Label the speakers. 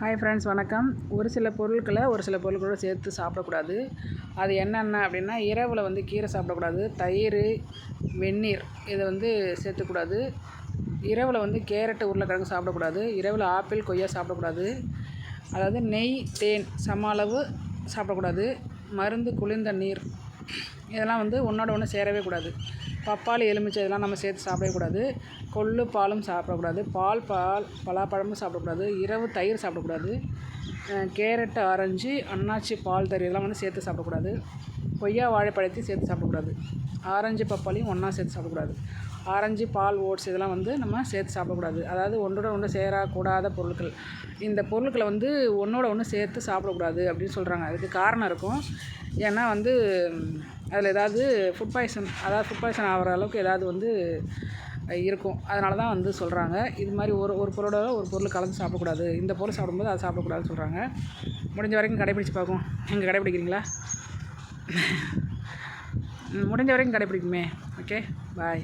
Speaker 1: Hi friends, வணக்கம். ஒரு சில பொருட்களோடு சேர்த்து சாப்பிடக்கூடாது. அது என்னென்ன அப்படின்னா, இரவில் கீரை சாப்பிடக்கூடாது, தயிர், வெந்நீர் இதை சேர்த்துக்கூடாது. இரவில் கேரட்டு, உருளைக்கிழங்கு சாப்பிடக்கூடாது. இரவில் ஆப்பிள், கொய்யா சாப்பிடக்கூடாது. அதாவது நெய், தேன் சம அளவு சாப்பிடக்கூடாது. மருந்து, குளிர்ந்த நீர் இதெல்லாம் ஒன்றோட ஒன்று சேரவே கூடாது. பப்பாளி, எலுமிச்சை இதெல்லாம் நம்ம சேர்த்து சாப்பிடவே கூடாது. கொள்ளு, பாலும் சாப்பிடக்கூடாது. பலாப்பழமும் சாப்பிடக்கூடாது. இரவு தயிர் சாப்பிடக்கூடாது. கேரட்டு, ஆரஞ்சு, அன்னாச்சி, பால் தயிர் இதெல்லாம் சேர்த்து சாப்பிடக்கூடாது. கொய்யா, வாழைப்பழத்தையும் சேர்த்து சாப்பிடக்கூடாது. ஆரஞ்சு, பப்பாளியும் ஒன்றா சேர்த்து சாப்பிடக்கூடாது. ஆரஞ்சு, பால், ஓட்ஸ் இதெல்லாம் நம்ம சேர்த்து சாப்பிடக்கூடாது. அதாவது ஒன்றோட ஒன்று சேரக்கூடாத பொருட்கள். இந்த பொருட்களை ஒன்றோட ஒன்று சேர்த்து சாப்பிடக்கூடாது அப்படின்னு சொல்கிறாங்க. அதுக்கு காரணம் இருக்கும். ஏன்னா அதில் ஏதாவது ஃபுட் பாய்சன் ஆகிற அளவுக்கு ஏதாவது இருக்கும். அதனால தான் சொல்கிறாங்க. இது மாதிரி ஒரு பொருளோட ஒரு பொருள் கலந்து சாப்பிடக்கூடாது. இந்த பொருள் சாப்பிடும்போது அதை சாப்பிடக்கூடாதுன்னு சொல்கிறாங்க. முடிஞ்ச வரைக்கும் கடைப்பிடிச்சு பார்க்கும். நீங்கள் கடைப்பிடிக்கிறீங்களா? முடிஞ்ச வரைக்கும் கடைப்பிடிக்குமே. ஓகே, பாய்.